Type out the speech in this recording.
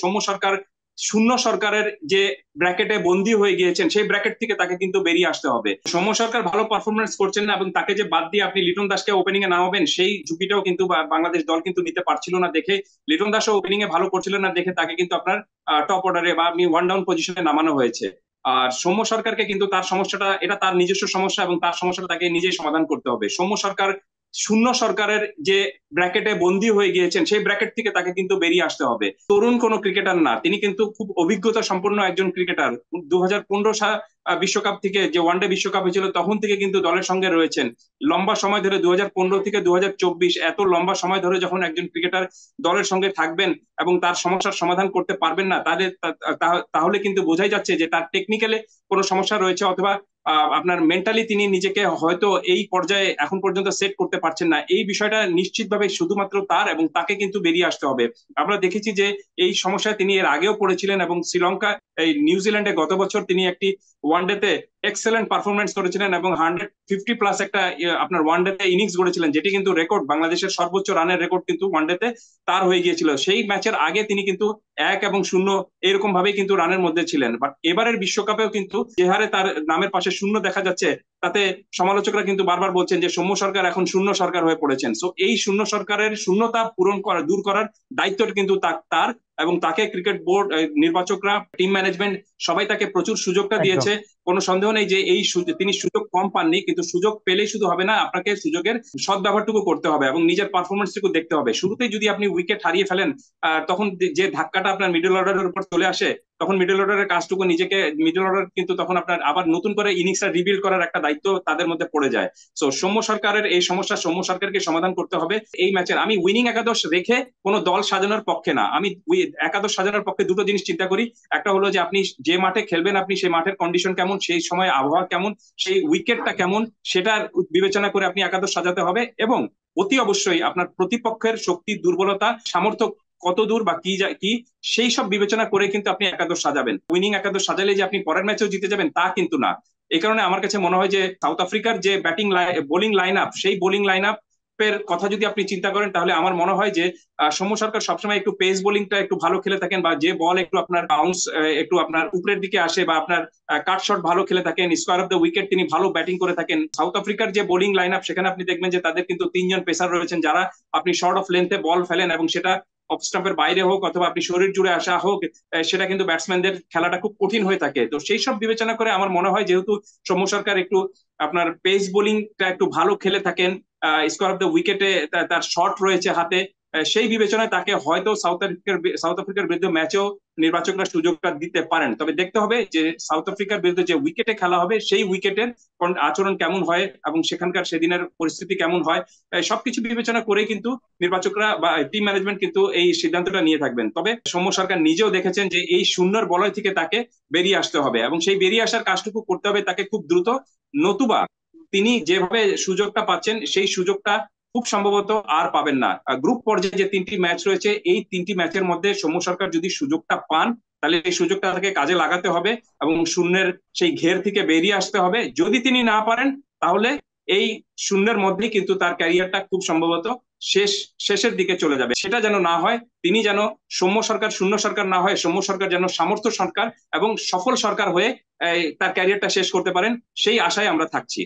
সৌম্য সরকার শূন্য সরকারের যে ব্র্যাকেটে বন্দী হয়ে গিয়েছেন সেই ব্র্যাকেট থেকে তাকে কিন্তু বেরিয়ে আসতে হবে। সৌম্য সরকার ভালো পারফরমেন্স করছেন না এবং তাকে যে বাদ দিয়ে আপনি লিটন দাসকে ওপেনিং এ নামাবেন সেই ঝুঁকিটাও কিন্তু বাংলাদেশ দল কিন্তু নিতে পারছিল না দেখে, লিটন দাসও ওপেনিং এ ভালো করছিলেন না দেখে তাকে কিন্তু আপনার টপ অর্ডারে বা আপনি ওয়ান ডাউন পজিশনে নামানো হয়েছে। আর সৌম্য সরকারকে কিন্তু তার সমস্যাটা এটা তার নিজস্ব সমস্যা এবং তার সমস্যাটা তাকে নিজেই সমাধান করতে হবে। সৌম্য সরকার শূন্য সরকারের যে ব্র্যাকেটে বন্দী হয়ে গিয়েছেন সেই ব্র্যাকেট থেকে তাকে কিন্তু বেরিয়ে আসতে হবে। তরুণ কোনো ক্রিকেটার না, তিনি কিন্তু খুব অভিজ্ঞতা সম্পন্ন একজন ক্রিকেটার। 2015 বিশ্বকাপ থেকে যে ওয়ানডে বিশ্বকাপ হয়েছিল তখন থেকে কিন্তু দলের সঙ্গে রয়েছেন লম্বা সময় ধরে। 2015 থেকে 2024 এত লম্বা সময় ধরে যখন একজন ক্রিকেটার দলের সঙ্গে থাকবেন এবং তার সমস্যার সমাধান করতে পারবেন না, তাহলে কিন্তু বোঝাই যাচ্ছে যে তার টেকনিক্যালি কোনো সমস্যা রয়েছে, অথবা আপনার মেন্টালি তিনি নিজেকে হয়তো এই পর্যায়ে এখন পর্যন্ত সেট করতে পারছেন না। এই বিষয়টা নিশ্চিতভাবে শুধুমাত্র তার এবং তাকে কিন্তু বেরিয়ে আসতে হবে। আমরা দেখেছি যে এই সমস্যায় তিনি এর আগেও পড়েছিলেন এবং শ্রীলঙ্কা এই নিউজিল্যান্ডে গত বছর তিনি একটি ওয়ানডেতে এক্সেলেন্ট পারফরমেন্স করেছিলেন এবং 150 প্লাস একটা আপনার ওয়ানডেতে ইনিংস গড়েছিলেন, যেটি কিন্তু রেকর্ড, বাংলাদেশের সর্বোচ্চ রানের রেকর্ড কিন্তু ওয়ানডেতে তার হয়ে গিয়েছিল। সেই ম্যাচের আগে তিনি কিন্তু 1 এবং 0 এরকম ভাবে কিন্তু রানের মধ্যে ছিলেন। বাট এবারের বিশ্বকাপেও কিন্তু যে হারে তার নামের পাশে শূন্য দেখা যাচ্ছে, তাতে সমালোচকরা কিন্তু বারবার বলছেন যে সৌম্য সরকার এখন শূন্য সরকার হয়ে পড়েছেন। সো এই শূন্য সরকারের শূন্যতা পূরণ করা, দূর করার দায়িত্বটা কিন্তু তার এবং তাকে ক্রিকেট বোর্ড, নির্বাচকরা, টিম ম্যানেজমেন্ট সবাই তাকে প্রচুর সুযোগটা একদম। দিয়েছে। কোনো সন্দেহ নেই যে তিনি সুযোগ কম পাননি, কিন্তু সুযোগ পেলেই শুধু হবে না, আপনাকে সুযোগের সদ্ব্যবহারটুকু করতে হবে এবং নিজের পারফরমেন্সটুকু দেখতে হবে। শুরুতেই যদি আপনি উইকেট হারিয়ে ফেলেন, তখন যে ধাক্কাটা আপনার মিডল অর্ডারের উপর চলে আসে, তখন মিডল অর্ডারের কাজটুকু নিজেকে, মিডল অর্ডার কিন্তু তখন আপনার আবার নতুন করে ইনিংসটা রিবিল্ড করার একটা দায়িত্ব তাদের মধ্যে পড়ে যায়। সো সৌম্য সরকারের এই সমস্যা সৌম্য সরকারকে সমাধান করতে হবে। এই ম্যাচের আমি উইনিং একাদশ রেখে কোনো দল সাজানোর পক্ষে না, আমি একাদশ সাজানোর পক্ষে দুটো জিনিস চিন্তা করি। একটা হলো যে আপনি যে মাঠে খেলবেন, আপনি সেই মাঠের কন্ডিশন কেমন, সেই সময় আবহাওয়া কেমন, সেই উইকেটটা কেমন, সেটা বিবেচনা করে আপনি একাদশ সাজাতে হবে। এবং অতি অবশ্যই আপনার প্রতিপক্ষের শক্তি, দুর্বলতা, সামর্থ্য কত দূর বা কি সেই সব বিবেচনা করে কিন্তু আপনি একাদশ সাজাবেন। উইনিং একাদশ সাজালে যে আপনি পরের ম্যাচেও জিতে যাবেন তা কিন্তু না। এই কারণে আমার কাছে মনে হয় যে সাউথ আফ্রিকার যে বোলিং লাইন আপ, সেই বোলিং লাইন আপ এর কথা যদি আপনি চিন্তা করেন, তাহলে আমার মনে হয় যে সৌম্য সরকার সবসময় একটু পেস বোলিংটা একটু ভালো খেলে থাকেন, বা যে বল একটু আপনার বাউন্স, একটু আপনার উপরের দিকে আসে, বা আপনার কাট শট ভালো খেলে থাকেন, স্কোয়ার অফ দ্য উইকেট তিনি ভালো ব্যাটিং করে থাকেন। সাউথ আফ্রিকার যে বোলিং লাইন আপ, সেখানে আপনি দেখবেন যে তাদের কিন্তু 3 জন পেসার রয়েছেন, যারা আপনি শর্ট অফ লেন্থে বল ফেলেন এবং সেটা অফ স্টাম্পের বাইরে হোক অথবা আপনি শরীর জুড়ে আসা হোক, সেটা কিন্তু ব্যাটসম্যানদের খেলাটা খুব কঠিন হয়ে থাকে। তো সেই সব বিবেচনা করে আমার মনে হয় যেহেতু সৌম্য সরকার একটু আপনার পেস বোলিংটা একটু ভালো খেলে থাকেন, স্কোয়ার অফ দ্য উইকেটে তার শট রয়েছে হাতে, সেই বিবেচনায় তাকে হয়তো সাউথ আফ্রিকার বিরুদ্ধে ম্যাচেও নির্বাচকরা সুযোগটা দিতে পারেন। তবে দেখতে হবে যে সাউথ আফ্রিকার বিরুদ্ধে যে উইকেটে খেলা হবে সেই উইকেটের আচরণ কেমন হয় এবং সেখানকার সেদিনের পরিস্থিতি কেমন হয়, সবকিছু বিবেচনা করে কিন্তু নির্বাচকরা বা টিম ম্যানেজমেন্ট কিন্তু এই সিদ্ধান্তটা নিয়ে থাকবেন। তবে সৌম্য সরকার নিজেও দেখেছেন যে এই শূন্যর বলয় থেকে তাকে বেরিয়ে আসতে হবে এবং সেই বেরিয়ে আসার কাজটুকু করতে হবে তাকে খুব দ্রুত। নতুবা তিনি যেভাবে সুযোগটা পাচ্ছেন সেই সুযোগটা খুব সম্ভবত আর পাবেন না। গ্রুপ পর্যায়ে যে 3টি ম্যাচ রয়েছে, এই 3টি ম্যাচের মধ্যে সৌম্য সরকার যদি সুযোগটা পান, তাহলে এই সুযোগটা তাকে কাজে লাগাতে হবে এবং শূন্যের সেই ঘের থেকে বেরিয়ে আসতে হবে। যদি তিনি না পারেন, তাহলে এই শূন্যের মধ্যেই কিন্তু তার ক্যারিয়ারটা খুব সম্ভবত শেষ শেষের দিকে চলে যাবে। সেটা যেন না হয়, তিনি যেন সৌম্য সরকার শূন্য সরকার না হয়, সৌম্য সরকার যেন সামর্থ্য সরকার এবং সফল সরকার হয়ে তার ক্যারিয়ারটা শেষ করতে পারেন, সেই আশায় আমরা থাকছি।